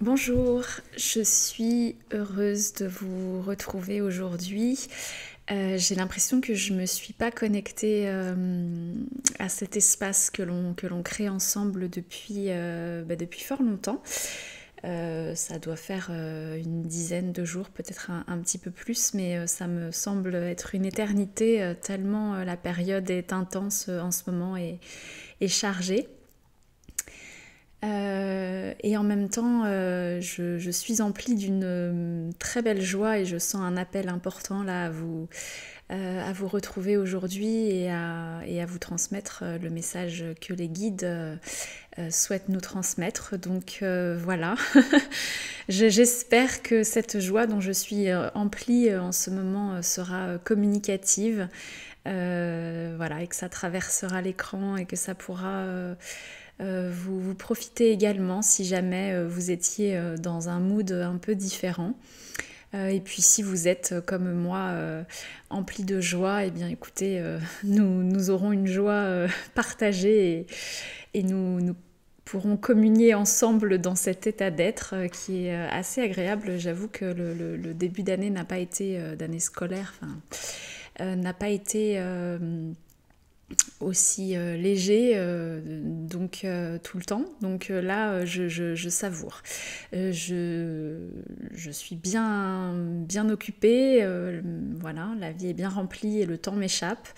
Bonjour, je suis heureuse de vous retrouver aujourd'hui. J'ai l'impression que je ne me suis pas connectée à cet espace que l'on crée ensemble depuis fort longtemps. Ça doit faire une dizaine de jours, peut-être un petit peu plus, mais ça me semble être une éternité tellement la période est intense en ce moment et chargée. Et en même temps, je suis emplie d'une très belle joie et je sens un appel important là à vous retrouver aujourd'hui et à vous transmettre le message que les guides souhaitent nous transmettre. Donc voilà, j'espère que cette joie dont je suis emplie en ce moment sera communicative. Voilà, et que ça traversera l'écran et que ça pourra vous profiter également si jamais vous étiez dans un mood un peu différent. Et puis si vous êtes comme moi empli de joie, eh bien écoutez, nous aurons une joie partagée et nous pourrons communier ensemble dans cet état d'être qui est assez agréable. J'avoue que le début d'année n'a pas été, d'année scolaire, n'a pas été aussi léger donc tout le temps. Donc là, je savoure. Je suis bien occupée. Voilà, la vie est bien remplie et le temps m'échappe.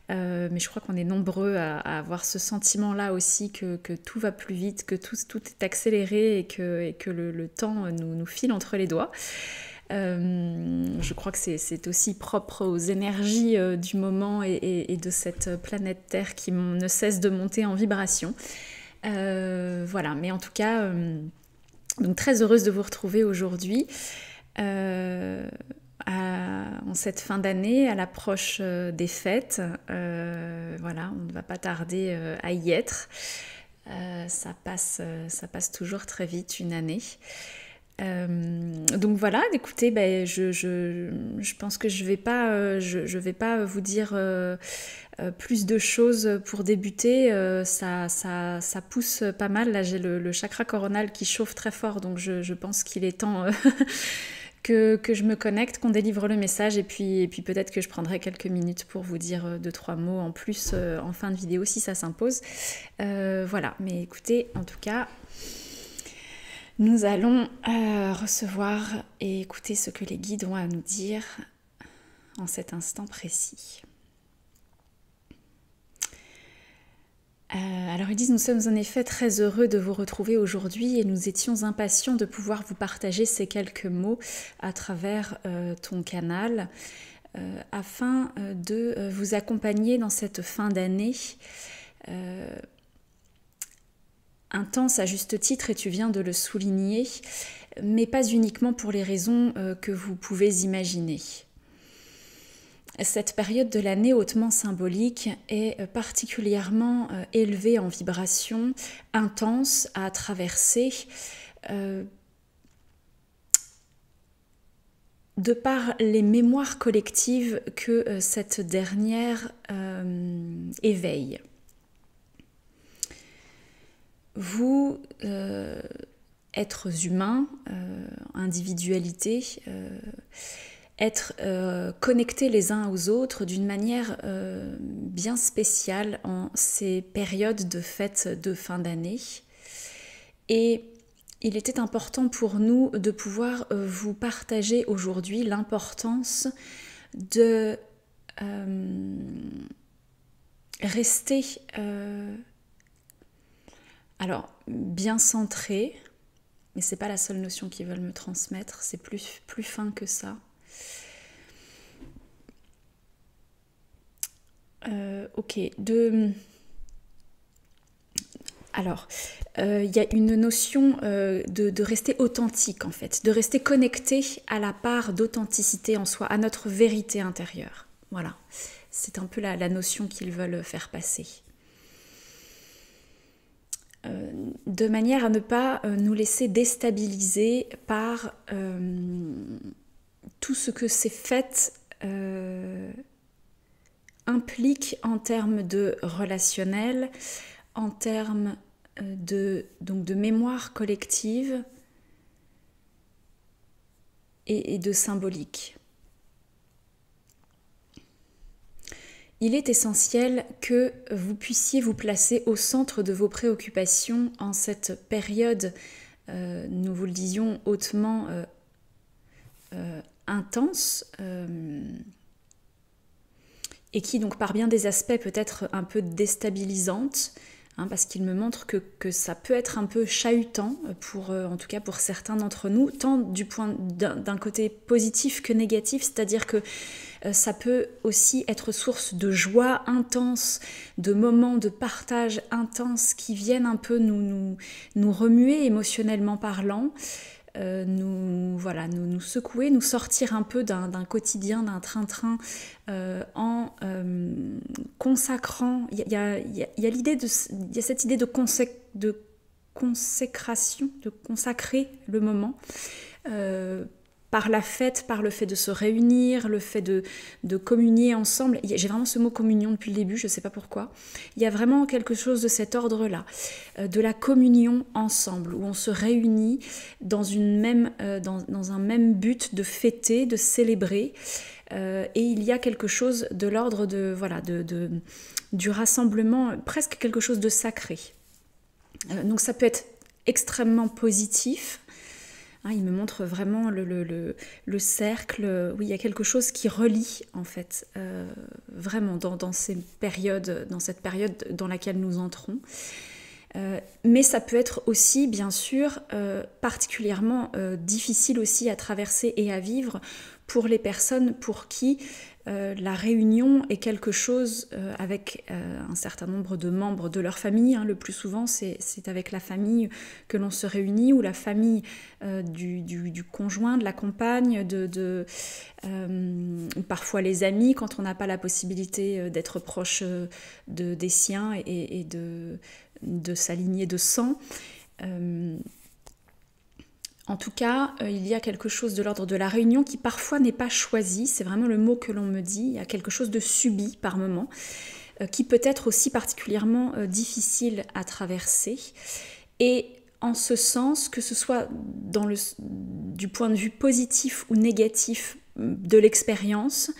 Mais je crois qu'on est nombreux à avoir ce sentiment-là aussi que tout va plus vite, que tout est accéléré et que le temps nous file entre les doigts. Je crois que c'est aussi propre aux énergies du moment et de cette planète Terre qui ne cesse de monter en vibration. Voilà, mais en tout cas, donc très heureuse de vous retrouver aujourd'hui. En cette fin d'année, à l'approche des fêtes, voilà, on ne va pas tarder à y être. Ça passe toujours très vite une année. Donc voilà, écoutez, je pense que je vais pas vous dire plus de choses pour débuter. Ça pousse pas mal. Là, j'ai le chakra coronal qui chauffe très fort, donc je pense qu'il est temps que je me connecte, qu'on délivre le message, et puis peut-être que je prendrai quelques minutes pour vous dire deux, trois mots en plus en fin de vidéo si ça s'impose. Voilà, mais écoutez, en tout cas, nous allons recevoir et écouter ce que les guides ont à nous dire en cet instant précis. Alors ils disent: nous sommes en effet très heureux de vous retrouver aujourd'hui et nous étions impatients de pouvoir vous partager ces quelques mots à travers ton canal afin de vous accompagner dans cette fin d'année intense à juste titre, et tu viens de le souligner, mais pas uniquement pour les raisons que vous pouvez imaginer. Cette période de l'année hautement symbolique est particulièrement élevée en vibration, intense à traverser, de par les mémoires collectives que cette dernière éveille. Vous, êtres humains, individualités, être connectés les uns aux autres d'une manière bien spéciale en ces périodes de fêtes de fin d'année. Et il était important pour nous de pouvoir vous partager aujourd'hui l'importance de rester alors bien centré, mais c'est pas la seule notion qu'ils veulent me transmettre, c'est plus fin que ça. Ok, alors, y a une notion de rester authentique en fait, de rester connecté à la part d'authenticité en soi, à notre vérité intérieure. Voilà, c'est un peu la notion qu'ils veulent faire passer. De manière à ne pas nous laisser déstabiliser par tout ce que ces fêtes impliquent en termes de relationnel, en termes donc de mémoire collective, et de symbolique. Il est essentiel que vous puissiez vous placer au centre de vos préoccupations en cette période, nous vous le disions, hautement intense, et qui donc par bien des aspects peut être un peu déstabilisante, parce qu'il me montre que ça peut être un peu chahutant, en tout cas pour certains d'entre nous, tant d'un côté positif que négatif, c'est-à-dire que ça peut aussi être source de joie intense, de moments de partage intense qui viennent un peu nous remuer émotionnellement parlant, nous secouer, nous sortir un peu d'un quotidien, d'un train-train, en consacrant. Il y a cette idée de consécration, de consacrer le moment. Par la fête, par le fait de se réunir, le fait de communier ensemble. J'ai vraiment ce mot communion depuis le début, je ne sais pas pourquoi. Il y a vraiment quelque chose de cet ordre-là, de la communion ensemble, où on se réunit dans un même but de fêter, de célébrer. Et il y a quelque chose de l'ordre du rassemblement, presque quelque chose de sacré. Donc ça peut être extrêmement positif. Il me montre vraiment le cercle. Oui, il y a quelque chose qui relie, en fait, vraiment dans cette période dans laquelle nous entrons. Mais ça peut être aussi, bien sûr, particulièrement difficile aussi à traverser et à vivre pour les personnes pour qui la réunion est quelque chose avec un certain nombre de membres de leur famille. Le plus souvent, c'est avec la famille que l'on se réunit, ou la famille du conjoint, de la compagne, parfois les amis, quand on n'a pas la possibilité d'être proche des siens et de sa lignée de sang. En tout cas, il y a quelque chose de l'ordre de la réunion qui parfois n'est pas choisi, c'est vraiment le mot que l'on me dit, il y a quelque chose de subi par moment, qui peut être aussi particulièrement difficile à traverser. Et en ce sens, que ce soit du point de vue positif ou négatif de l'expérience,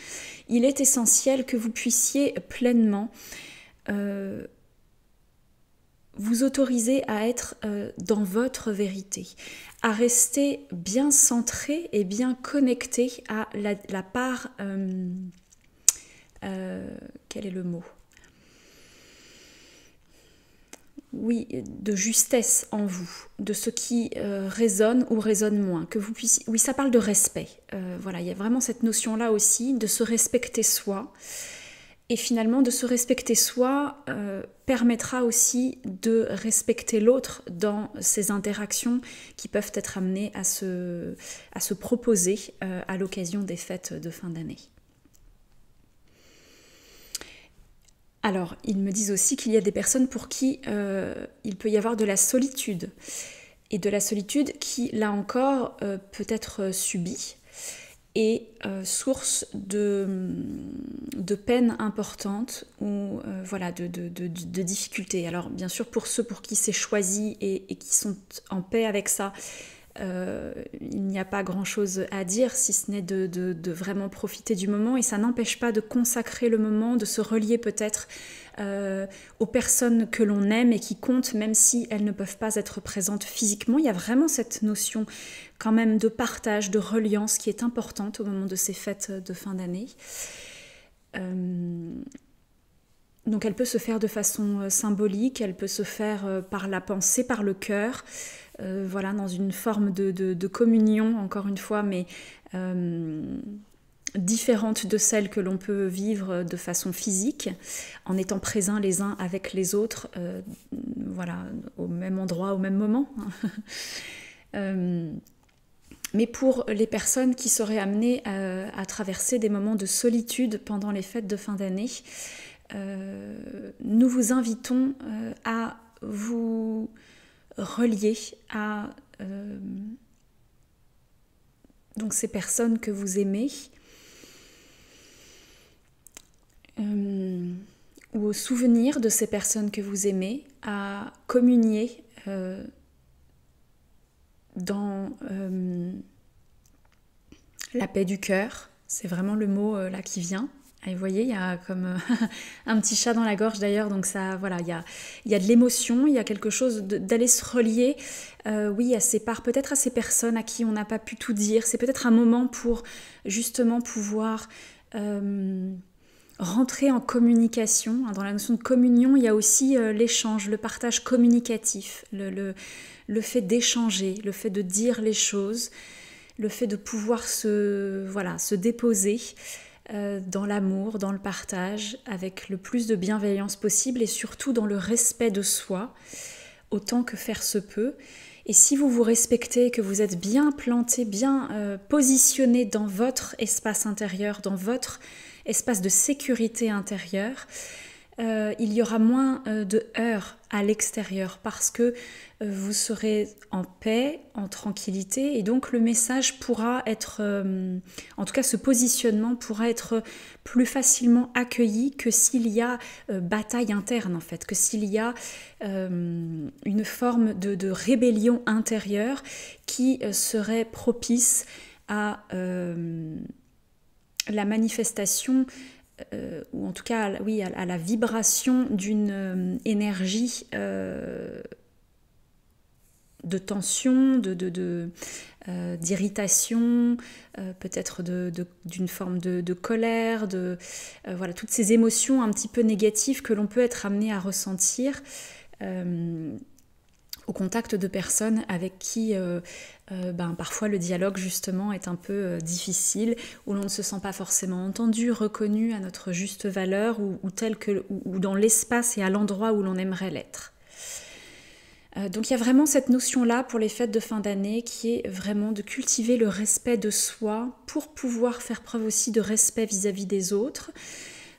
il est essentiel que vous puissiez pleinement vous autoriser à être dans votre vérité, à rester bien centré et bien connecté à la part, quel est le mot ? Oui, de justesse en vous, de ce qui résonne ou résonne moins, que vous puissiez. Oui, ça parle de respect. Voilà, il y a vraiment cette notion-là aussi de se respecter soi. Et finalement, de se respecter soi permettra aussi de respecter l'autre dans ces interactions qui peuvent être amenées à se proposer à l'occasion des fêtes de fin d'année. Alors, ils me disent aussi qu'il y a des personnes pour qui il peut y avoir de la solitude. Et de la solitude qui, là encore, peut être subie et source de peine importante ou de difficultés. Alors bien sûr, pour ceux pour qui c'est choisi et qui sont en paix avec ça, il n'y a pas grand-chose à dire, si ce n'est de vraiment profiter du moment, et ça n'empêche pas de consacrer le moment, de se relier peut-être aux personnes que l'on aime et qui comptent, même si elles ne peuvent pas être présentes physiquement. Il y a vraiment cette notion quand même de partage, de reliance qui est importante au moment de ces fêtes de fin d'année. Donc elle peut se faire de façon symbolique, elle peut se faire par la pensée, par le cœur, dans une forme de communion, encore une fois, mais différente de celle que l'on peut vivre de façon physique, en étant présents les uns avec les autres, au même endroit, au même moment. Mais pour les personnes qui seraient amenées à traverser des moments de solitude pendant les fêtes de fin d'année, nous vous invitons à vous relier à donc ces personnes que vous aimez, ou au souvenir de ces personnes que vous aimez, à communier dans La paix du cœur, c'est vraiment le mot là qui vient. Et vous voyez, il y a comme un petit chat dans la gorge d'ailleurs, donc ça, voilà, il y a de l'émotion, il y a quelque chose d'aller se relier, oui, à ces parts, peut-être à ces personnes à qui on n'a pas pu tout dire. C'est peut-être un moment pour justement pouvoir rentrer en communication. Dans la notion de communion, il y a aussi l'échange, le partage communicatif, le fait d'échanger, le fait de dire les choses, le fait de pouvoir se déposer dans l'amour, dans le partage, avec le plus de bienveillance possible et surtout dans le respect de soi, autant que faire se peut. Et si vous vous respectez, que vous êtes bien planté, bien positionné dans votre espace intérieur, dans votre espace de sécurité intérieure, il y aura moins de heurts à l'extérieur parce que vous serez en paix, en tranquillité, et donc le message pourra être, en tout cas ce positionnement pourra être plus facilement accueilli que s'il y a bataille interne en fait, que s'il y a une forme de rébellion intérieure qui serait propice à la manifestation ou en tout cas oui, à la vibration d'une énergie de tension, d'irritation, peut-être d'une forme de colère, voilà, toutes ces émotions un petit peu négatives que l'on peut être amené à ressentir au contact de personnes avec qui parfois le dialogue justement est un peu difficile, où l'on ne se sent pas forcément entendu, reconnu à notre juste valeur ou dans l'espace et à l'endroit où l'on aimerait l'être. Donc il y a vraiment cette notion-là pour les fêtes de fin d'année qui est vraiment de cultiver le respect de soi pour pouvoir faire preuve aussi de respect vis-à-vis des autres,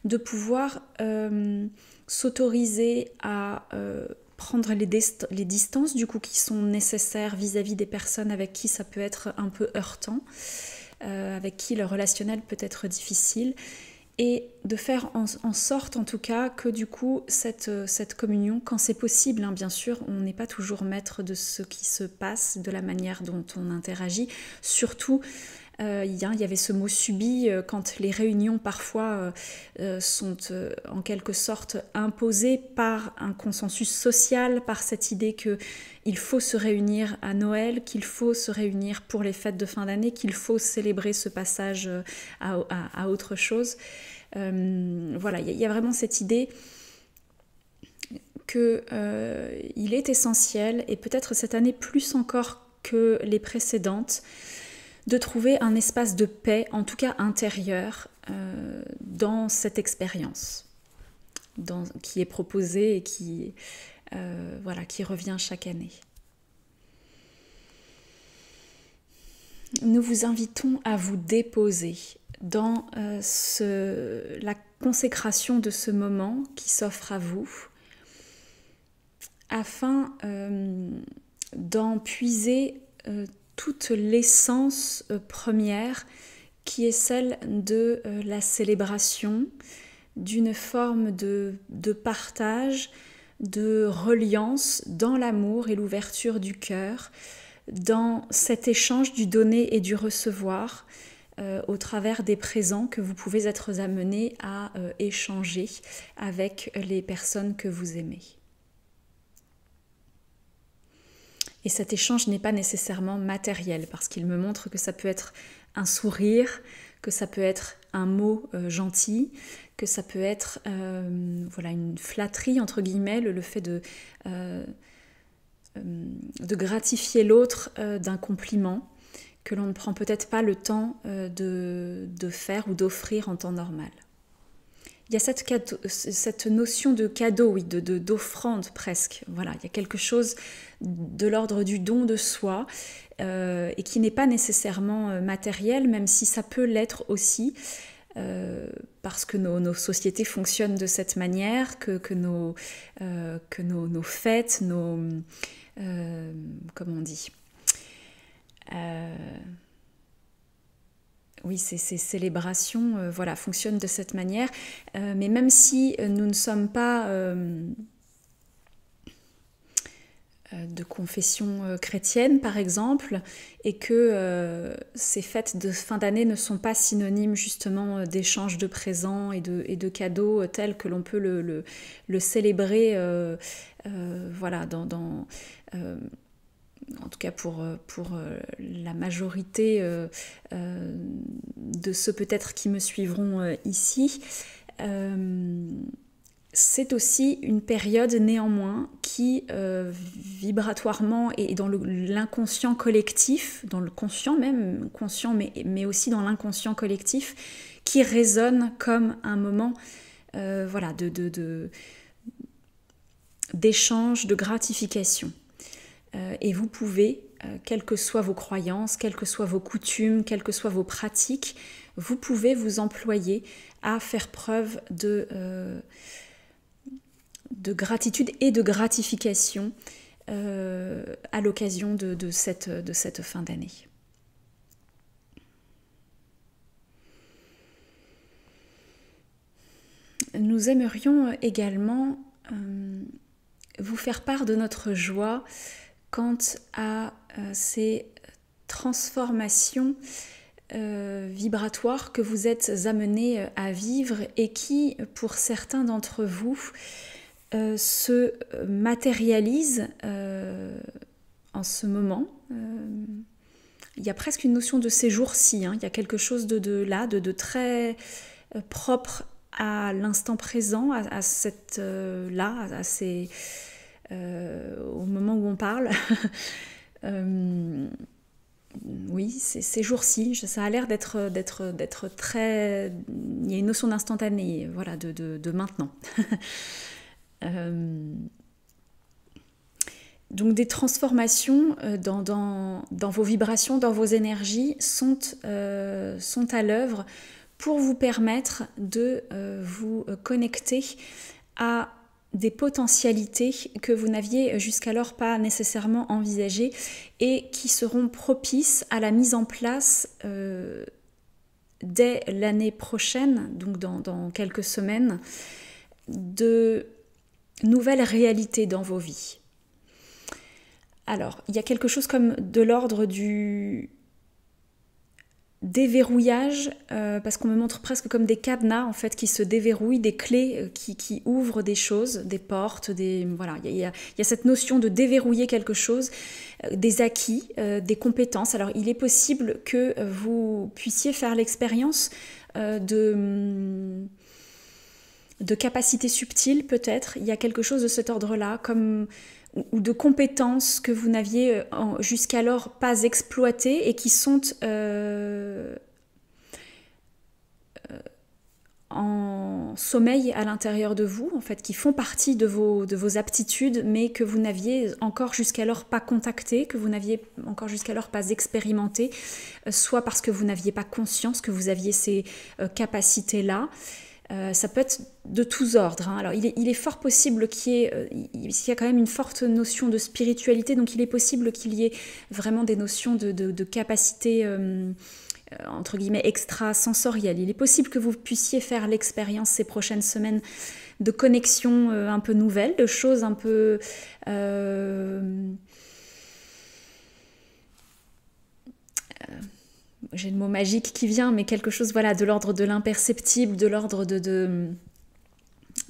de pouvoir s'autoriser à prendre les distances du coup qui sont nécessaires vis-à-vis des personnes avec qui ça peut être un peu heurtant, avec qui le relationnel peut être difficile, et de faire en sorte en tout cas que du coup cette communion, quand c'est possible, hein, bien sûr, on n'est pas toujours maître de ce qui se passe, de la manière dont on interagit, surtout il y avait ce mot subi quand les réunions parfois sont en quelque sorte imposées par un consensus social, par cette idée qu'il faut se réunir à Noël, qu'il faut se réunir pour les fêtes de fin d'année, qu'il faut célébrer ce passage à autre chose. Voilà, il y a vraiment cette idée qu'il est essentiel, et peut-être cette année plus encore que les précédentes, de trouver un espace de paix, en tout cas intérieur, dans cette expérience qui est proposée et qui revient chaque année. Nous vous invitons à vous déposer dans la consécration de ce moment qui s'offre à vous, afin d'en puiser toute l'essence première qui est celle de la célébration, d'une forme de partage, de reliance dans l'amour et l'ouverture du cœur, dans cet échange du donner et du recevoir au travers des présents que vous pouvez être amenés à échanger avec les personnes que vous aimez. Et cet échange n'est pas nécessairement matériel, parce qu'il me montre que ça peut être un sourire, que ça peut être un mot gentil, que ça peut être une flatterie, entre guillemets, le fait de gratifier l'autre d'un compliment que l'on ne prend peut-être pas le temps de faire ou d'offrir en temps normal. Il y a cette notion de cadeau, oui, d'offrande presque. Voilà, il y a quelque chose de l'ordre du don de soi et qui n'est pas nécessairement matériel, même si ça peut l'être aussi, parce que nos sociétés fonctionnent de cette manière, que nos fêtes, comment on dit, oui, ces célébrations fonctionnent de cette manière. Mais même si nous ne sommes pas de confession chrétienne par exemple, et que ces fêtes de fin d'année ne sont pas synonymes justement d'échange de présents et de cadeaux tels que l'on peut le célébrer voilà, en tout cas pour la majorité de ceux peut-être qui me suivront ici. C'est aussi une période néanmoins qui vibratoirement et dans l'inconscient collectif, dans le conscient même, conscient mais aussi dans l'inconscient collectif, qui résonne comme un moment voilà, d'échange, de gratification. Et vous pouvez, quelles que soient vos croyances, quelles que soient vos coutumes, quelles que soient vos pratiques, vous pouvez vous employer à faire preuve de gratitude et de gratification à l'occasion de cette fin d'année. Nous aimerions également vous faire part de notre joie quant à ces transformations vibratoires que vous êtes amenés à vivre et qui, pour certains d'entre vous, se matérialisent en ce moment. Il y a presque une notion de ces jours-ci, hein. Il y a quelque chose de très propre à l'instant présent, à cette là, à ces au moment où on parle. Oui, ces jours-ci, ça a l'air d'être très... Il y a une notion d'instantané, voilà, de maintenant. Donc des transformations dans vos vibrations, dans vos énergies sont à l'œuvre pour vous permettre de vous connecter à des potentialités que vous n'aviez jusqu'alors pas nécessairement envisagées et qui seront propices à la mise en place dès l'année prochaine, donc dans quelques semaines, de nouvelles réalités dans vos vies. Alors, il y a quelque chose comme de l'ordre du déverrouillage, parce qu'on me montre presque comme des cadenas en fait qui se déverrouillent, des clés qui ouvrent des choses, des portes, voilà, il y a cette notion de déverrouiller quelque chose, des acquis, des compétences. Alors il est possible que vous puissiez faire l'expérience de capacités subtiles peut-être. Il y a quelque chose de cet ordre-là, ou de compétences que vous n'aviez jusqu'alors pas exploitées et qui sont en sommeil à l'intérieur de vous, en fait, qui font partie de vos aptitudes, mais que vous n'aviez encore jusqu'alors pas contactées, que vous n'aviez encore jusqu'alors pas expérimentées, soit parce que vous n'aviez pas conscience que vous aviez ces capacités-là. Ça peut être de tous ordres, hein. Alors il est fort possible qu'il y a quand même une forte notion de spiritualité, donc il est possible qu'il y ait vraiment des notions de capacité entre guillemets extrasensorielle. Il est possible que vous puissiez faire l'expérience ces prochaines semaines de connexions un peu nouvelles, de choses un peu j'ai le mot magique qui vient, mais quelque chose voilà, de l'ordre de l'imperceptible, de l'ordre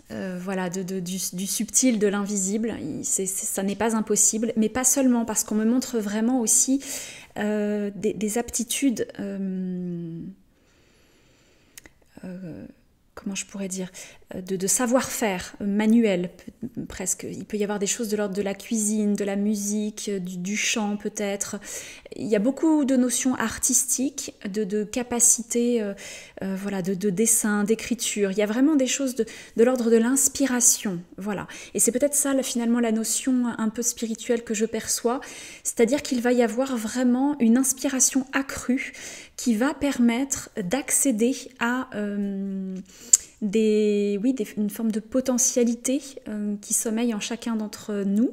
voilà, du subtil, de l'invisible. Ça n'est pas impossible, mais pas seulement, parce qu'on me montre vraiment aussi des aptitudes, comment je pourrais dire, de savoir-faire manuel presque. Il peut y avoir des choses de l'ordre de la cuisine, de la musique, du chant peut-être. Il y a beaucoup de notions artistiques, de capacités voilà, de dessin, d'écriture. Il y a vraiment des choses de l'ordre de l'inspiration. Voilà. Et c'est peut-être ça finalement la notion un peu spirituelle que je perçois, c'est-à-dire qu'il va y avoir vraiment une inspiration accrue qui va permettre d'accéder à une forme de potentialité qui sommeille en chacun d'entre nous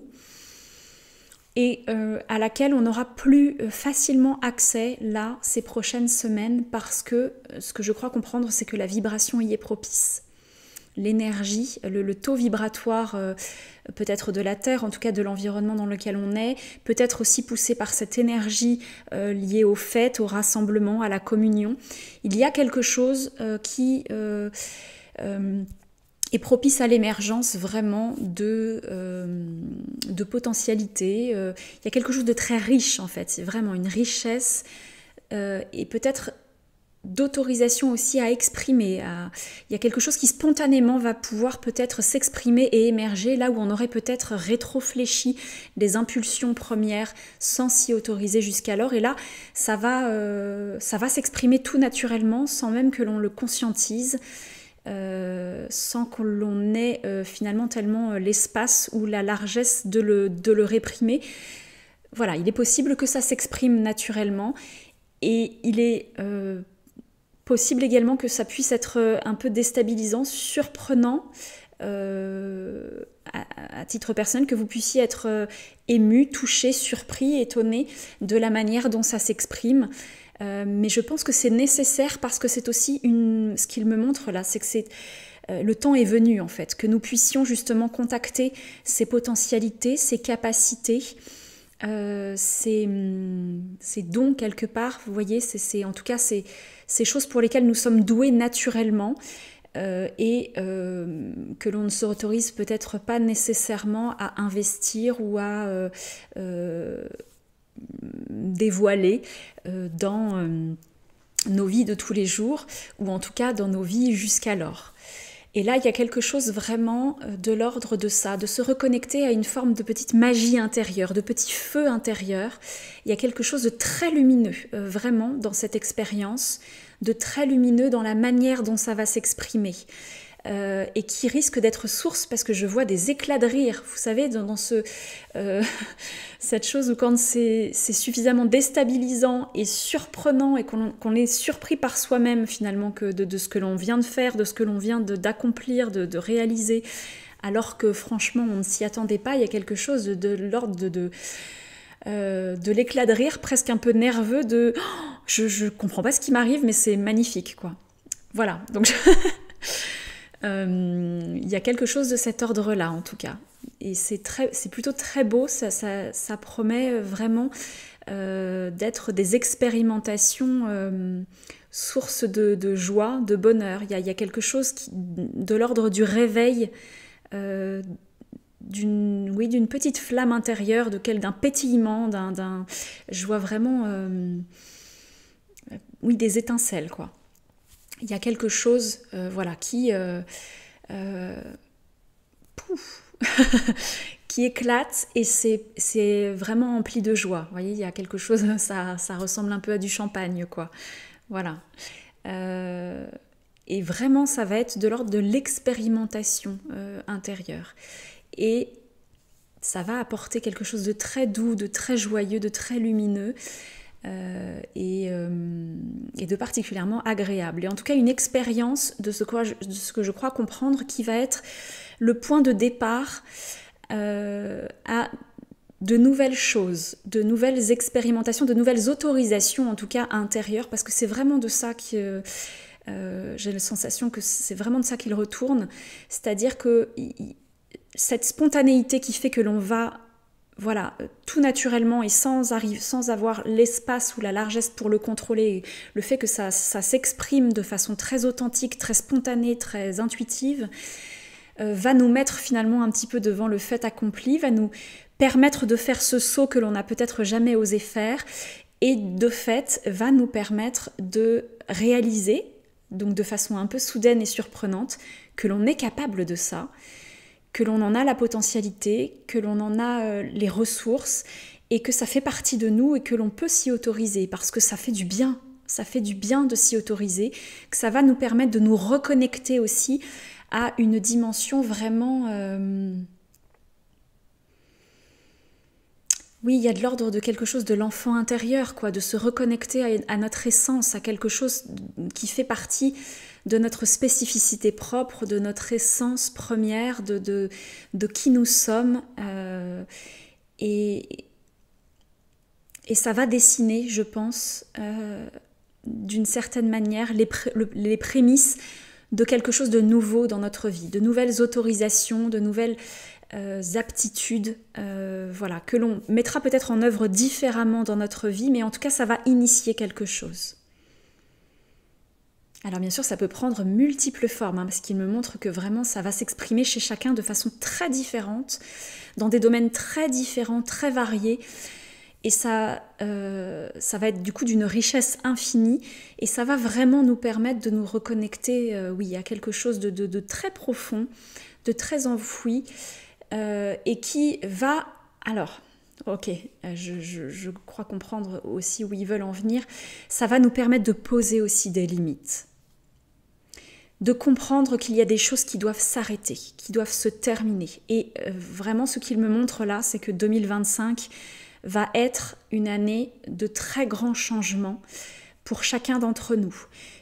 et à laquelle on aura plus facilement accès là ces prochaines semaines, parce que ce que je crois comprendre, c'est que la vibration y est propice. l'énergie, le taux vibratoire peut-être de la Terre, en tout cas de l'environnement dans lequel on est, peut-être aussi poussé par cette énergie liée aux fêtes, au rassemblement, à la communion. Il y a quelque chose qui est propice à l'émergence vraiment de potentialités. Il y a quelque chose de très riche en fait, c'est vraiment une richesse et peut-être d'autorisation aussi à exprimer. Il y a quelque chose qui spontanément va pouvoir peut-être s'exprimer et émerger là où on aurait peut-être rétro-fléchi des impulsions premières sans s'y autoriser jusqu'alors. Et là, ça va s'exprimer tout naturellement sans même que l'on le conscientise. Sans que l'on ait finalement tellement l'espace ou la largesse de le réprimer. Voilà, il est possible que ça s'exprime naturellement et il est possible également que ça puisse être un peu déstabilisant, surprenant à titre personnel, que vous puissiez être ému, touché, surpris, étonné de la manière dont ça s'exprime. Mais je pense que c'est nécessaire parce que c'est aussi ce qu'il me montre là, c'est que le temps est venu en fait, que nous puissions justement contacter ces potentialités, ces capacités, ces dons quelque part, vous voyez, en tout cas ces choses pour lesquelles nous sommes doués naturellement et que l'on ne s'autorise peut-être pas nécessairement à investir ou à dévoiler dans nos vies de tous les jours, ou en tout cas dans nos vies jusqu'alors. Et là, il y a quelque chose vraiment de l'ordre de ça, de se reconnecter à une forme de petite magie intérieure, de petit feu intérieur. Il y a quelque chose de très lumineux, vraiment, dans cette expérience, de très lumineux dans la manière dont ça va s'exprimer. Et qui risque d'être source, parce que je vois des éclats de rire, vous savez, dans cette chose où quand c'est suffisamment déstabilisant et surprenant et qu'on est surpris par soi-même finalement que de ce que l'on vient de faire, de ce que l'on vient d'accomplir, de réaliser, alors que franchement on ne s'y attendait pas, il y a quelque chose de l'ordre de l'éclat de rire presque un peu nerveux de je comprends pas ce qui m'arrive mais c'est magnifique quoi. Voilà, donc il y a quelque chose de cet ordre-là en tout cas. Et c'est plutôt très beau, ça promet vraiment d'être des expérimentations sources de joie, de bonheur. Il y a quelque chose de l'ordre du réveil, d'une petite flamme intérieure, d'un pétillement, je vois vraiment des étincelles quoi. Il y a quelque chose qui qui éclate et c'est vraiment empli de joie. Vous voyez, il y a quelque chose, ça ressemble un peu à du champagne, quoi. Voilà. Et vraiment, ça va être de l'ordre de l'expérimentation intérieure. Et ça va apporter quelque chose de très doux, de très joyeux, de très lumineux. Et de particulièrement agréable. Et en tout cas, une expérience de ce que je crois comprendre qui va être le point de départ à de nouvelles choses, de nouvelles expérimentations, de nouvelles autorisations, en tout cas intérieures, parce que c'est vraiment de ça que j'ai la sensation que c'est vraiment de ça qu'il retourne. C'est-à-dire que cette spontanéité qui fait que l'on va tout naturellement et sans avoir l'espace ou la largesse pour le contrôler, le fait que ça s'exprime de façon très authentique, très spontanée, très intuitive, va nous mettre finalement un petit peu devant le fait accompli, va nous permettre de faire ce saut que l'on n'a peut-être jamais osé faire et de fait va nous permettre de réaliser, donc de façon un peu soudaine et surprenante, que l'on est capable de ça, que l'on en a la potentialité, que l'on en a les ressources et que ça fait partie de nous et que l'on peut s'y autoriser parce que ça fait du bien de s'y autoriser, que ça va nous permettre de nous reconnecter aussi à une dimension vraiment... Oui, il y a de l'ordre de quelque chose de l'enfant intérieur, quoi, de se reconnecter à notre essence, à quelque chose qui fait partie de notre spécificité propre, de notre essence première, de qui nous sommes. Et ça va dessiner, je pense, d'une certaine manière, les prémices de quelque chose de nouveau dans notre vie, de nouvelles autorisations, de nouvelles aptitudes, voilà, que l'on mettra peut-être en œuvre différemment dans notre vie, mais en tout cas ça va initier quelque chose. Alors bien sûr ça peut prendre multiples formes, parce qu'il me montre que vraiment ça va s'exprimer chez chacun de façon très différente, dans des domaines très différents, très variés. Et ça va être du coup d'une richesse infinie et ça va vraiment nous permettre de nous reconnecter à quelque chose de très profond, de très enfoui et qui va... Alors, ok, je crois comprendre aussi où ils veulent en venir. Ça va nous permettre de poser aussi des limites, de comprendre qu'il y a des choses qui doivent s'arrêter, qui doivent se terminer. Et vraiment ce qu'il me montre là, c'est que 2025... va être une année de très grands changements pour chacun d'entre nous.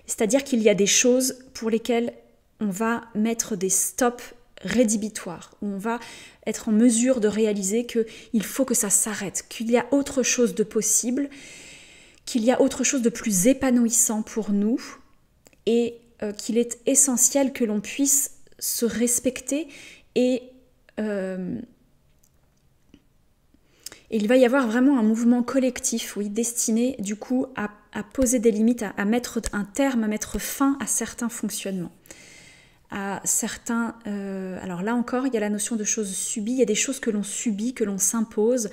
C'est-à-dire qu'il y a des choses pour lesquelles on va mettre des stops rédhibitoires, où on va être en mesure de réaliser qu'il faut que ça s'arrête, qu'il y a autre chose de possible, qu'il y a autre chose de plus épanouissant pour nous et qu'il est essentiel que l'on puisse se respecter et il va y avoir vraiment un mouvement collectif, destiné du coup à poser des limites, à mettre un terme, à mettre fin à certains fonctionnements. À certains, alors là encore, il y a la notion de choses subies, il y a des choses que l'on subit, que l'on s'impose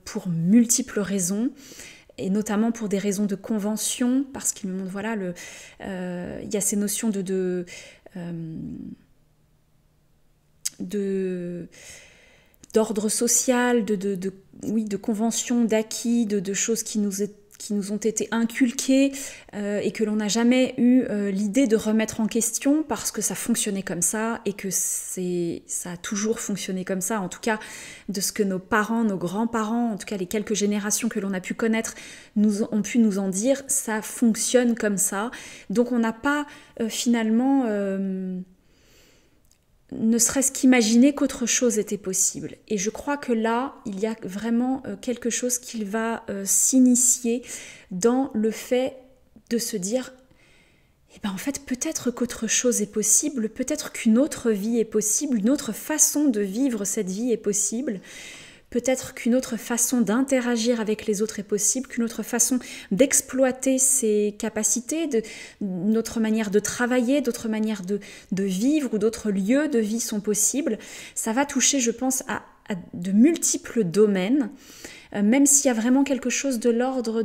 pour multiples raisons, et notamment pour des raisons de convention, parce qu'il me montre, voilà, il y a ces notions d'ordre social, de conventions, d'acquis, de choses qui nous ont été inculquées et que l'on n'a jamais eu l'idée de remettre en question parce que ça fonctionnait comme ça et que ça a toujours fonctionné comme ça, en tout cas de ce que nos parents, nos grands-parents, en tout cas les quelques générations que l'on a pu connaître ont pu nous en dire, ça fonctionne comme ça. Donc on n'a pas finalement... ne serait-ce qu'imaginer qu'autre chose était possible. Et je crois que là, il y a vraiment quelque chose qui va s'initier dans le fait de se dire, en fait, peut-être qu'autre chose est possible, peut-être qu'une autre vie est possible, une autre façon de vivre cette vie est possible, peut-être qu'une autre façon d'interagir avec les autres est possible, qu'une autre façon d'exploiter ses capacités, notre manière de travailler, d'autres manières de vivre ou d'autres lieux de vie sont possibles. Ça va toucher, je pense, à de multiples domaines, même s'il y a vraiment quelque chose de l'ordre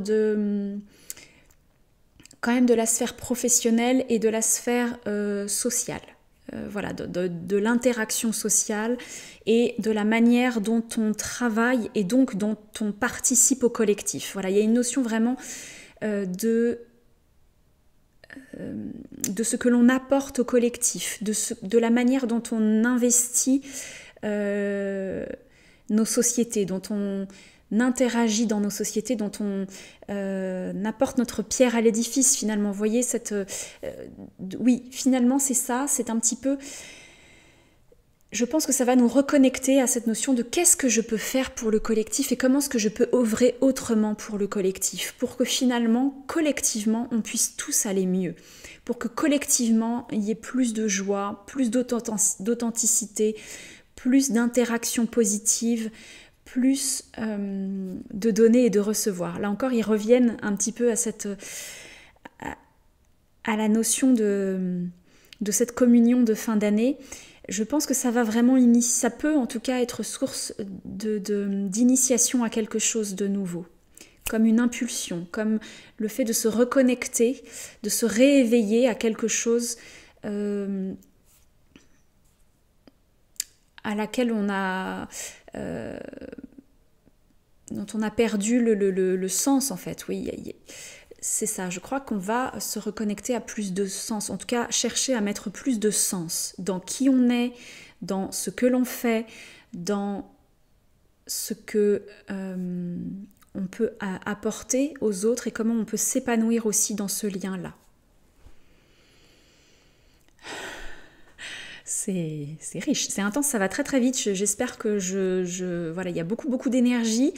quand même de la sphère professionnelle et de la sphère sociale. Voilà, de l'interaction sociale et de la manière dont on travaille et donc dont on participe au collectif. Voilà, il y a une notion vraiment de ce que l'on apporte au collectif, de la manière dont on investit nos sociétés, dont on interagit dans nos sociétés, dont on apporte notre pierre à l'édifice finalement. Vous voyez, oui, finalement c'est ça, c'est un petit peu... Je pense que ça va nous reconnecter à cette notion de qu'est-ce que je peux faire pour le collectif et comment est-ce que je peux œuvrer autrement pour le collectif, pour que finalement, collectivement, on puisse tous aller mieux, pour que collectivement, il y ait plus de joie, plus d'authenticité, plus d'interaction positive, plus de donner et de recevoir. Là encore, ils reviennent un petit peu à la notion de cette communion de fin d'année. Je pense que ça va vraiment ça peut en tout cas être source d'initiation à quelque chose de nouveau, comme une impulsion, comme le fait de se reconnecter, de se rééveiller à quelque chose à laquelle dont on a perdu le sens en fait. Oui, c'est ça, je crois qu'on va se reconnecter à plus de sens, en tout cas chercher à mettre plus de sens dans qui on est, dans ce que l'on fait, dans ce que on peut apporter aux autres et comment on peut s'épanouir aussi dans ce lien-là. C'est riche, c'est intense, ça va très très vite, j'espère que voilà, il y a beaucoup d'énergie.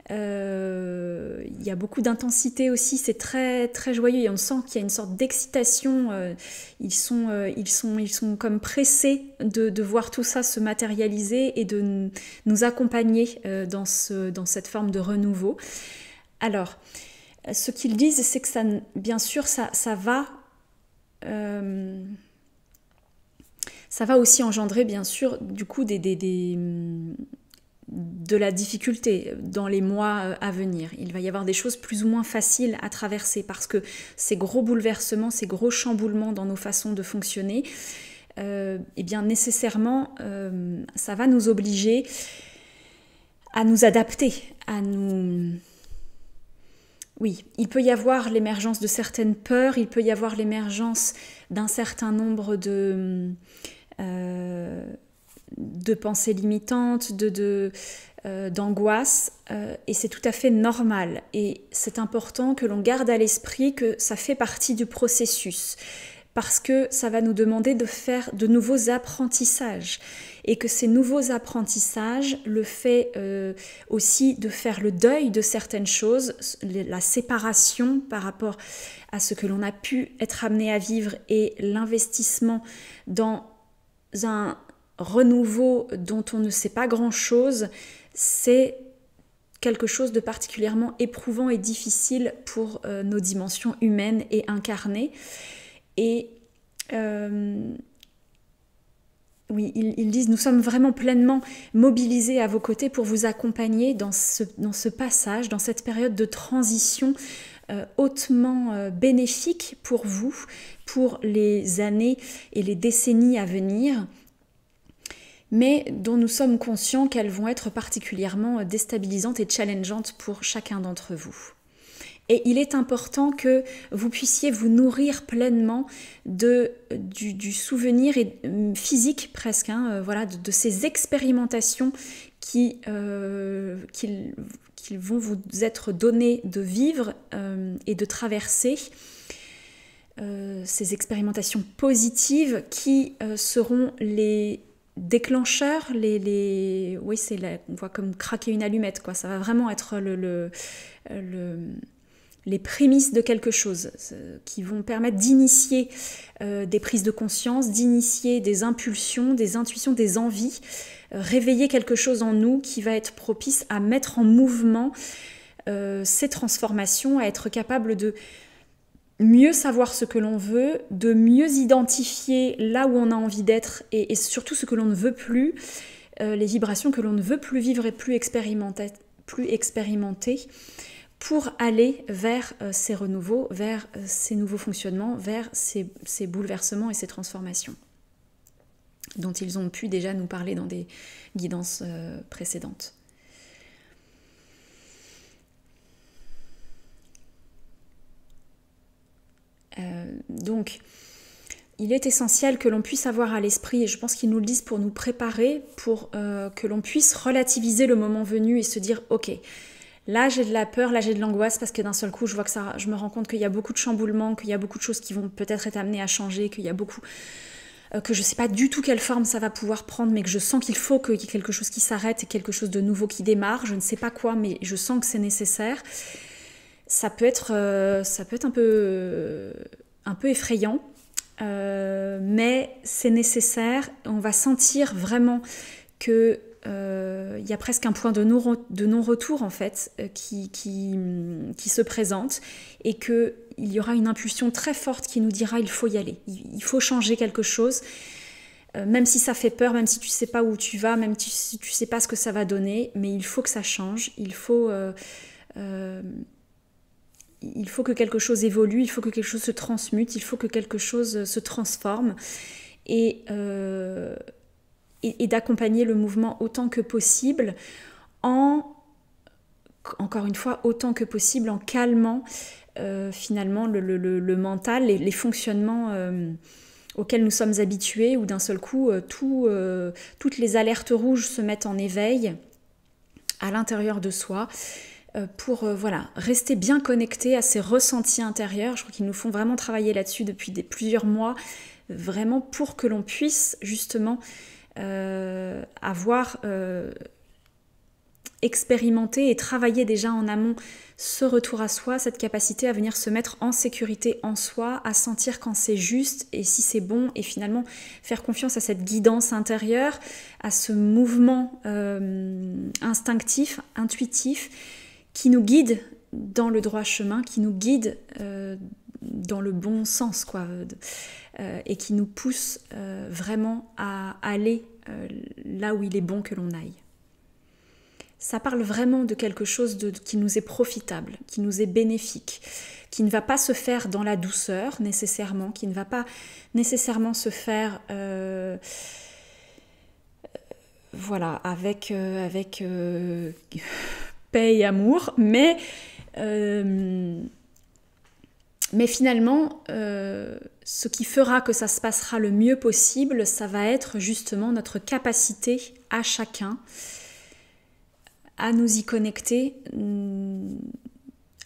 Il il y a beaucoup d'intensité aussi, c'est très, très joyeux et on sent qu'il y a une sorte d'excitation. Ils sont comme pressés de voir tout ça se matérialiser et de nous accompagner dans cette forme de renouveau. Alors, ce qu'ils disent, c'est que ça, bien sûr, ça va aussi engendrer, bien sûr, du coup, de la difficulté dans les mois à venir. Il va y avoir des choses plus ou moins faciles à traverser parce que ces gros bouleversements, ces gros chamboulements dans nos façons de fonctionner, eh bien nécessairement, ça va nous obliger à nous adapter, Oui, il peut y avoir l'émergence de certaines peurs, il peut y avoir l'émergence d'un certain nombre de pensées limitantes, d'angoisse, et c'est tout à fait normal. Et c'est important que l'on garde à l'esprit que ça fait partie du processus, parce que ça va nous demander de faire de nouveaux apprentissages, et que ces nouveaux apprentissages, le fait aussi de faire le deuil de certaines choses, la séparation par rapport à ce que l'on a pu être amené à vivre et l'investissement dans un renouveau dont on ne sait pas grand-chose, c'est quelque chose de particulièrement éprouvant et difficile pour nos dimensions humaines et incarnées. Et oui, ils disent, nous sommes vraiment pleinement mobilisés à vos côtés pour vous accompagner dans ce passage, dans cette période de transition hautement bénéfique pour vous, pour les années et les décennies à venir, mais dont nous sommes conscients qu'elles vont être particulièrement déstabilisantes et challengeantes pour chacun d'entre vous. Et il est important que vous puissiez vous nourrir pleinement du souvenir physique presque, voilà, de ces expérimentations qui vont vous être données de vivre et de traverser. Ces expérimentations positives qui seront les déclencheurs, oui, on voit comme craquer une allumette, quoi. Ça va vraiment être les prémices de quelque chose qui vont permettre d'initier des prises de conscience, d'initier des impulsions, des intuitions, des envies, réveiller quelque chose en nous qui va être propice à mettre en mouvement ces transformations, à être capable de mieux savoir ce que l'on veut, de mieux identifier là où on a envie d'être et surtout ce que l'on ne veut plus, les vibrations que l'on ne veut plus vivre et plus expérimenter pour aller vers ces renouveaux, vers ces nouveaux fonctionnements, vers ces bouleversements et ces transformations dont ils ont pu déjà nous parler dans des guidances précédentes. Donc, il est essentiel que l'on puisse avoir à l'esprit, et je pense qu'ils nous le disent pour nous préparer, pour que l'on puisse relativiser le moment venu et se dire « Ok, là j'ai de la peur, là j'ai de l'angoisse parce que d'un seul coup je vois que je me rends compte qu'il y a beaucoup de chamboulements, qu'il y a beaucoup de choses qui vont peut-être être amenées à changer, qu'il y a beaucoup... que je ne sais pas du tout quelle forme ça va pouvoir prendre, mais que je sens qu'il faut qu'il y ait quelque chose qui s'arrête et quelque chose de nouveau qui démarre. Je ne sais pas quoi, mais je sens que c'est nécessaire. » Ça peut être un peu effrayant, mais c'est nécessaire. On va sentir vraiment que il y a presque un point de non-retour en fait qui se présente et qu'il y aura une impulsion très forte qui nous dira il faut y aller, il faut changer quelque chose, même si ça fait peur, même si tu ne sais pas où tu vas, même si tu ne sais pas ce que ça va donner, mais il faut que ça change, il faut que quelque chose évolue, il faut que quelque chose se transmute, il faut que quelque chose se transforme et d'accompagner le mouvement autant que possible encore une fois, autant que possible en calmant finalement le mental, les fonctionnements auxquels nous sommes habitués, où d'un seul coup, toutes les alertes rouges se mettent en éveil à l'intérieur de soi, pour rester bien connecté à ces ressentis intérieurs. Je crois qu'ils nous font vraiment travailler là-dessus depuis plusieurs mois, vraiment pour que l'on puisse justement avoir expérimenter et travailler déjà en amont ce retour à soi, cette capacité à venir se mettre en sécurité en soi, à sentir quand c'est juste et si c'est bon, et finalement faire confiance à cette guidance intérieure, à ce mouvement instinctif, intuitif, qui nous guide dans le droit chemin, qui nous guide dans le bon sens, quoi, et qui nous pousse vraiment à aller là où il est bon que l'on aille. Ça parle vraiment de quelque chose qui nous est profitable, qui nous est bénéfique, qui ne va pas se faire dans la douceur nécessairement, qui ne va pas nécessairement se faire voilà, avec paix et amour, mais finalement, ce qui fera que ça se passera le mieux possible, ça va être justement notre capacité à chacun à nous y connecter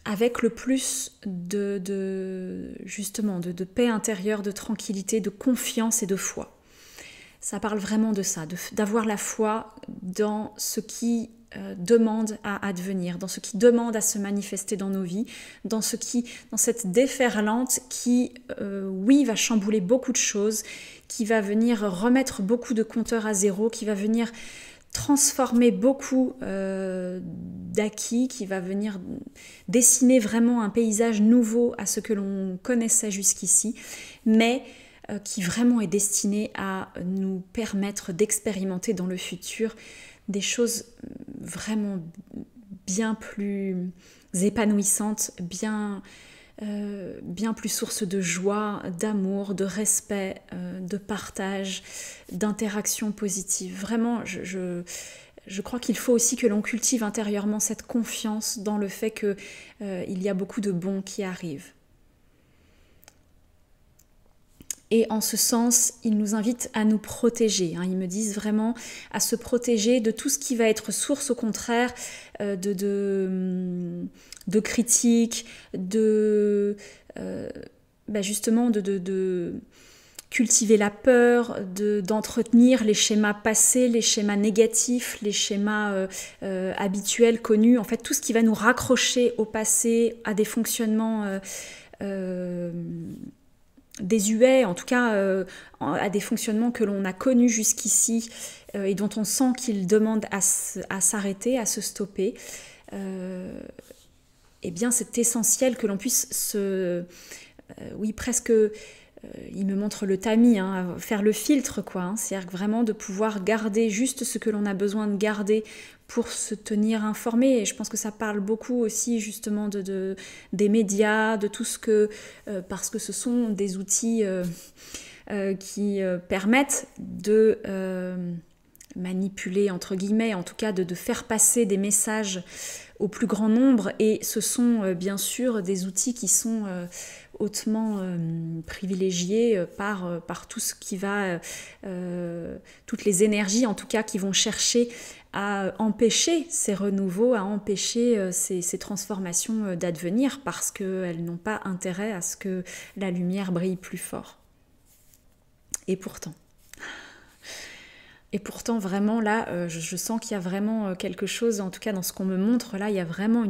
avec le plus justement de paix intérieure, de tranquillité, de confiance et de foi. Ça parle vraiment de ça, d'avoir la foi dans ce qui demande à advenir, dans ce qui demande à se manifester dans nos vies, dans cette déferlante qui, oui, va chambouler beaucoup de choses, qui va venir remettre beaucoup de compteurs à zéro, qui va venir transformer beaucoup d'acquis, qui va venir dessiner vraiment un paysage nouveau à ce que l'on connaissait jusqu'ici, mais qui vraiment est destiné à nous permettre d'expérimenter dans le futur des choses vraiment bien plus épanouissantes, bien plus source de joie, d'amour, de respect, de partage, d'interaction positive. Vraiment, je crois qu'il faut aussi que l'on cultive intérieurement cette confiance dans le fait qu'il y a beaucoup de bon qui arrive. Et en ce sens, ils nous invitent à nous protéger. Ils me disent vraiment à se protéger de tout ce qui va être source, au contraire, de critiques, justement de cultiver la peur, d'entretenir les schémas passés, les schémas négatifs, les schémas habituels, connus. En fait, tout ce qui va nous raccrocher au passé, à des fonctionnements désuets, en tout cas à des fonctionnements que l'on a connus jusqu'ici et dont on sent qu'ils demandent à s'arrêter, à se stopper. Eh bien, c'est essentiel que l'on puisse presque... il me montre le tamis, faire le filtre, quoi. C'est-à-dire vraiment de pouvoir garder juste ce que l'on a besoin de garder pour se tenir informé. Et je pense que ça parle beaucoup aussi justement des médias, de tout ce que... parce que ce sont des outils qui permettent de manipuler, entre guillemets, en tout cas de faire passer des messages au plus grand nombre. Et ce sont bien sûr des outils qui sont... hautement privilégiés par tout ce qui va, toutes les énergies en tout cas qui vont chercher à empêcher ces renouveaux, à empêcher ces transformations d'advenir parce qu'elles n'ont pas intérêt à ce que la lumière brille plus fort. Et pourtant vraiment là, je sens qu'il y a vraiment quelque chose, en tout cas dans ce qu'on me montre là, il y a vraiment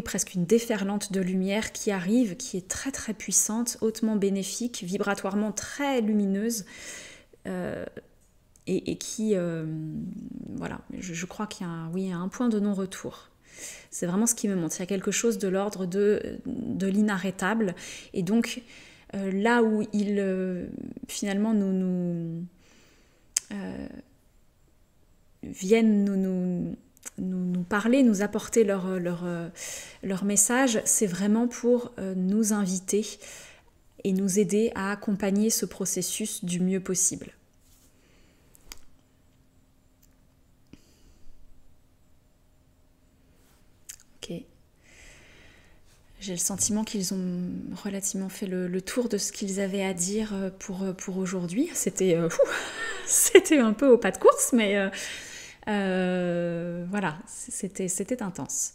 presque une déferlante de lumière qui arrive, qui est très très puissante, hautement bénéfique, vibratoirement très lumineuse, et qui, voilà, je crois qu'il y a un point de non-retour. C'est vraiment ce qui me montre. Il y a quelque chose de l'ordre de l'inarrêtable, et donc là où ils finalement nous viennent nous parler, nous apporter leur message, c'est vraiment pour nous inviter et nous aider à accompagner ce processus du mieux possible. Ok. J'ai le sentiment qu'ils ont relativement fait le tour de ce qu'ils avaient à dire pour aujourd'hui. C'était un peu au pas de course, mais... voilà, c'était intense.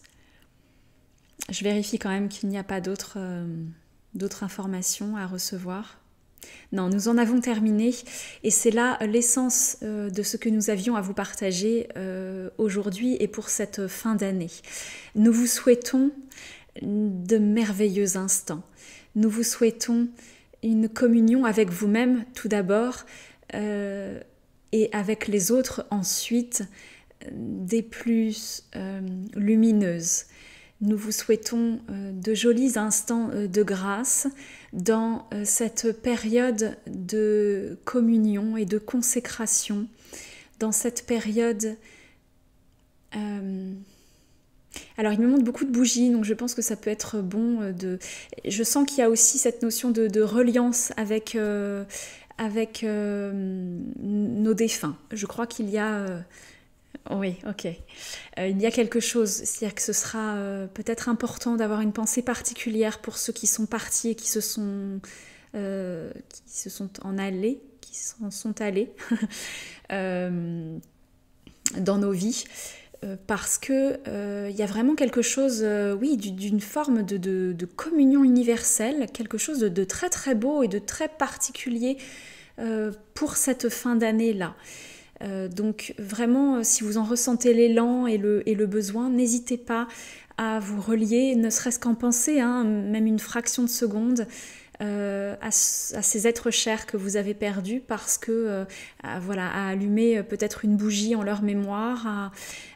Je vérifie quand même qu'il n'y a pas d'autres informations à recevoir. Non, nous en avons terminé et c'est là l'essence de ce que nous avions à vous partager aujourd'hui et pour cette fin d'année. Nous vous souhaitons de merveilleux instants. Nous vous souhaitons une communion avec vous-même tout d'abord et avec les autres ensuite des plus lumineuses. Nous vous souhaitons de jolis instants de grâce dans cette période de communion et de consécration, dans cette période... Alors il me montre beaucoup de bougies, donc je pense que ça peut être bon de... Je sens qu'il y a aussi cette notion de reliance avec nos défunts. Je crois qu'il y a... Oui, ok. Il y a quelque chose, c'est-à-dire que ce sera peut-être important d'avoir une pensée particulière pour ceux qui sont partis et qui se sont en allés, qui s'en sont allés dans nos vies. Parce que il y a vraiment quelque chose, oui, d'une forme de communion universelle, quelque chose de très très beau et de très particulier pour cette fin d'année-là. Donc vraiment, si vous en ressentez l'élan et le besoin, n'hésitez pas à vous relier, ne serait-ce qu'en pensée, hein, même une fraction de seconde, à ces êtres chers que vous avez perdus parce que voilà, à allumer peut-être une bougie en leur mémoire,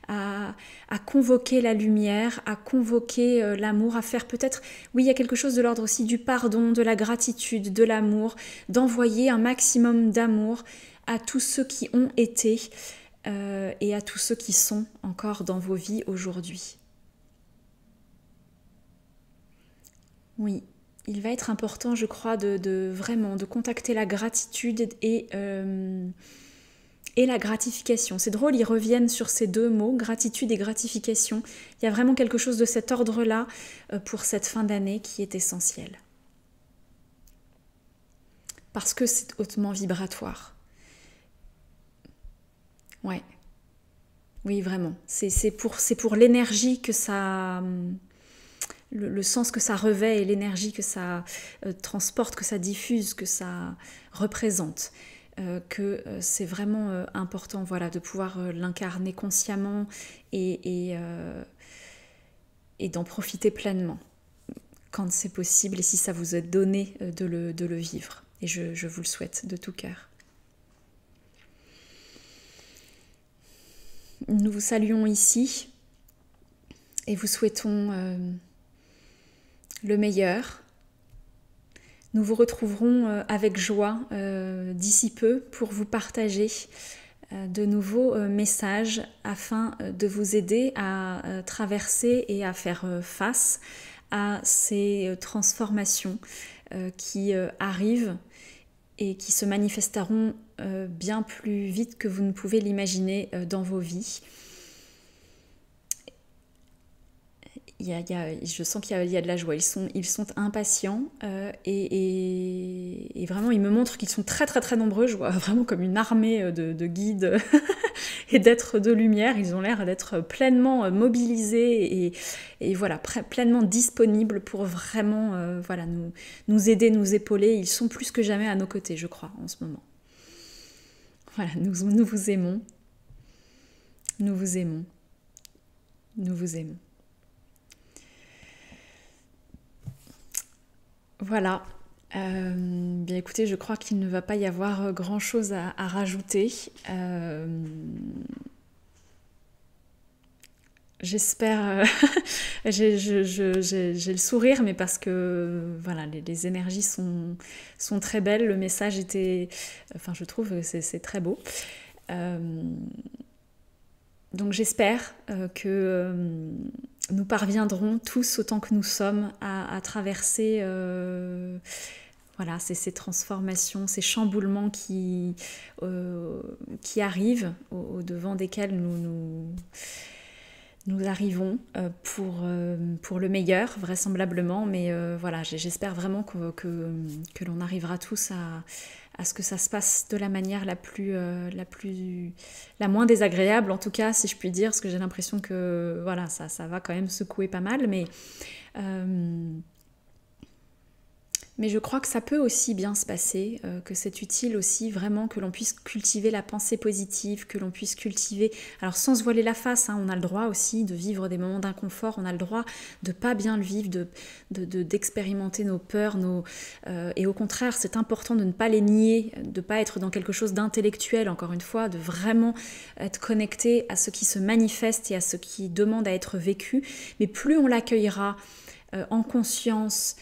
à convoquer la lumière, à convoquer l'amour, à faire peut-être, oui, il y a quelque chose de l'ordre aussi du pardon, de la gratitude, de l'amour, d'envoyer un maximum d'amour à tous ceux qui ont été et à tous ceux qui sont encore dans vos vies aujourd'hui. Oui. Il va être important, je crois, de vraiment de contacter la gratitude et la gratification. C'est drôle, ils reviennent sur ces deux mots, gratitude et gratification. Il y a vraiment quelque chose de cet ordre-là pour cette fin d'année qui est essentiel. Parce que c'est hautement vibratoire. Ouais. Oui, vraiment. C'est pour l'énergie que ça... Le sens que ça revêt et l'énergie que ça transporte, que ça diffuse, que ça représente, que c'est vraiment important, voilà, de pouvoir l'incarner consciemment et d'en profiter pleinement quand c'est possible et si ça vous est donné de le vivre. Et je vous le souhaite de tout cœur. Nous vous saluons ici et vous souhaitons... le meilleur. Nous vous retrouverons avec joie d'ici peu pour vous partager de nouveaux messages afin de vous aider à traverser et à faire face à ces transformations qui arrivent et qui se manifesteront bien plus vite que vous ne pouvez l'imaginer dans vos vies. Je sens qu'il y a de la joie, ils sont impatients et vraiment ils me montrent qu'ils sont très très très nombreux, je vois vraiment comme une armée de guides et d'êtres de lumière, ils ont l'air d'être pleinement mobilisés et voilà, pleinement disponibles pour vraiment voilà, nous aider, nous épauler, ils sont plus que jamais à nos côtés je crois en ce moment. Voilà, nous vous aimons, nous vous aimons, nous vous aimons. Voilà, bien écoutez, je crois qu'il ne va pas y avoir grand chose à rajouter. J'espère, j'ai le sourire, mais parce que voilà, les énergies sont très belles, le message était, enfin je trouve que c'est très beau. Donc j'espère que nous parviendrons tous autant que nous sommes à traverser voilà, ces transformations, ces chamboulements qui arrivent, au devant desquels nous arrivons pour le meilleur, vraisemblablement, mais voilà, j'espère vraiment que l'on arrivera tous à ce que ça se passe de la manière la moins désagréable, en tout cas, si je puis dire, parce que j'ai l'impression que voilà, ça va quand même secouer pas mal, mais Mais je crois que ça peut aussi bien se passer, que c'est utile aussi vraiment que l'on puisse cultiver la pensée positive, que l'on puisse cultiver, alors sans se voiler la face, hein, on a le droit aussi de vivre des moments d'inconfort, on a le droit de pas bien le vivre, d'expérimenter nos peurs, et au contraire c'est important de ne pas les nier, de ne pas être dans quelque chose d'intellectuel, encore une fois, de vraiment être connecté à ce qui se manifeste et à ce qui demande à être vécu, mais plus on l'accueillera en conscience,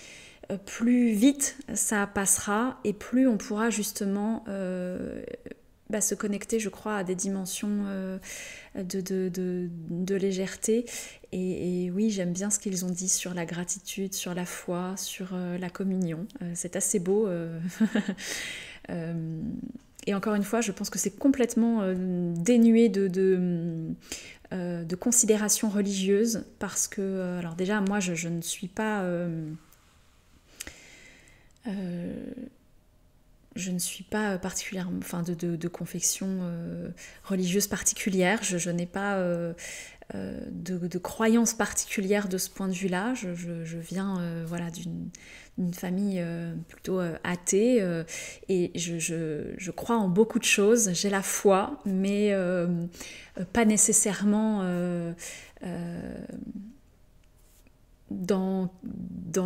plus vite ça passera et plus on pourra justement se connecter, je crois, à des dimensions de légèreté. Et oui, j'aime bien ce qu'ils ont dit sur la gratitude, sur la foi, sur la communion. C'est assez beau. Et encore une fois, je pense que c'est complètement dénué de considérations religieuses parce que, alors déjà, moi, je ne suis pas... je ne suis pas particulièrement, enfin de confession religieuse particulière, je n'ai pas de croyance particulière de ce point de vue-là, je viens voilà, d'une famille plutôt athée et je crois en beaucoup de choses, j'ai la foi, mais pas nécessairement... dans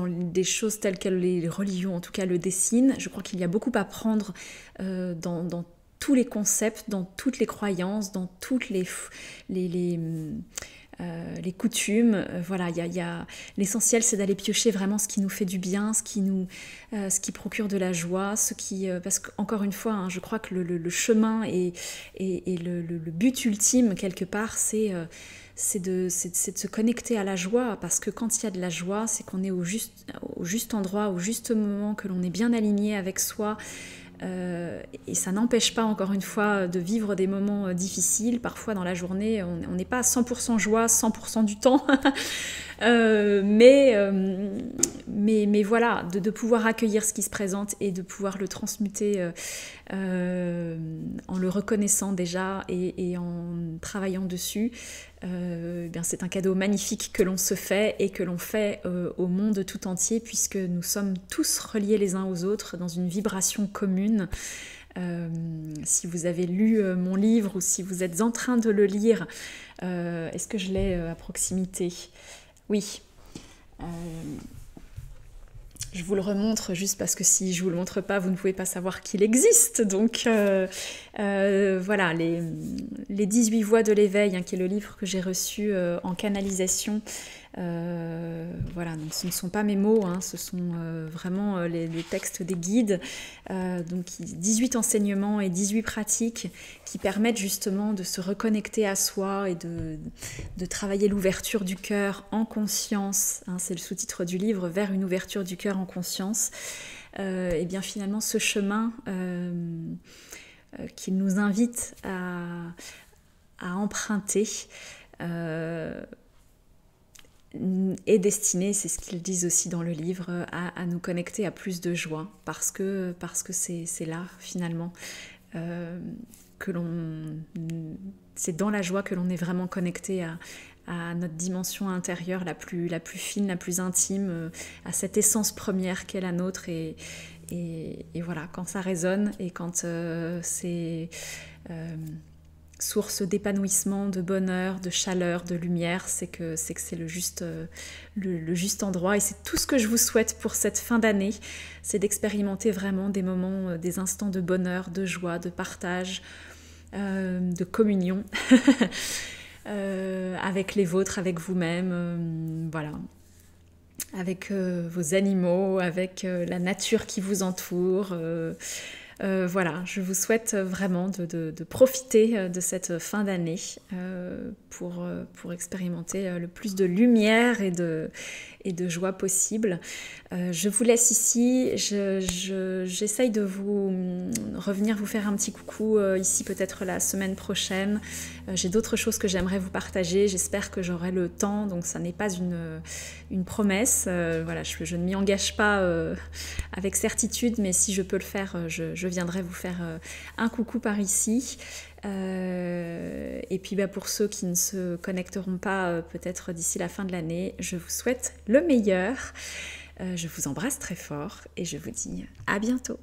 des choses telles que les religions en tout cas le dessinent. Je crois qu'il y a beaucoup à prendre dans tous les concepts, dans toutes les croyances, dans toutes les coutumes. Voilà, l'essentiel c'est d'aller piocher vraiment ce qui nous fait du bien, ce qui procure de la joie, parce qu'encore une fois, hein, je crois que le chemin et le but ultime quelque part c'est de se connecter à la joie, parce que quand il y a de la joie, c'est qu'on est au juste endroit, au juste moment, que l'on est bien aligné avec soi. Et ça n'empêche pas, encore une fois, de vivre des moments difficiles. Parfois, dans la journée, on n'est pas à 100% joie, 100% du temps. Mais voilà, de pouvoir accueillir ce qui se présente et de pouvoir le transmuter en le reconnaissant déjà et en travaillant dessus, c'est un cadeau magnifique que l'on se fait et que l'on fait au monde tout entier, puisque nous sommes tous reliés les uns aux autres dans une vibration commune. Si vous avez lu mon livre ou si vous êtes en train de le lire, est-ce que je l'ai à proximité ? Oui. Je vous le remontre juste parce que si je vous le montre pas, vous ne pouvez pas savoir qu'il existe. Donc voilà, les 18 voies de l'éveil, hein, qui est le livre que j'ai reçu en canalisation. Voilà, donc ce ne sont pas mes mots, hein, ce sont vraiment les textes des guides. Donc 18 enseignements et 18 pratiques qui permettent justement de se reconnecter à soi et de travailler l'ouverture du cœur en conscience, hein, c'est le sous-titre du livre, vers une ouverture du cœur en conscience. Et bien finalement ce chemin qu'il nous invite à emprunter est destiné, c'est ce qu'ils disent aussi dans le livre, à nous connecter à plus de joie, parce que c'est là finalement c'est dans la joie que l'on est vraiment connecté à notre dimension intérieure la plus fine, la plus intime, à cette essence première qu'est la nôtre, et voilà, quand ça résonne et quand c'est source d'épanouissement, de bonheur, de chaleur, de lumière, c'est que c'est le juste endroit. Et c'est tout ce que je vous souhaite pour cette fin d'année, c'est d'expérimenter vraiment des moments, des instants de bonheur, de joie, de partage, de communion avec les vôtres, avec vous-même, voilà, avec vos animaux, avec la nature qui vous entoure. Voilà, je vous souhaite vraiment de profiter de cette fin d'année pour expérimenter le plus de lumière et de joie possible. Je vous laisse ici, j'essaye de revenir vous faire un petit coucou ici peut-être la semaine prochaine. J'ai d'autres choses que j'aimerais vous partager, j'espère que j'aurai le temps, donc ça n'est pas une promesse. Voilà, je ne m'y engage pas avec certitude, mais si je peux le faire, je viendrai vous faire un coucou par ici. Et puis pour ceux qui ne se connecteront pas peut-être d'ici la fin de l'année, je vous souhaite le meilleur. Je vous embrasse très fort et je vous dis à bientôt.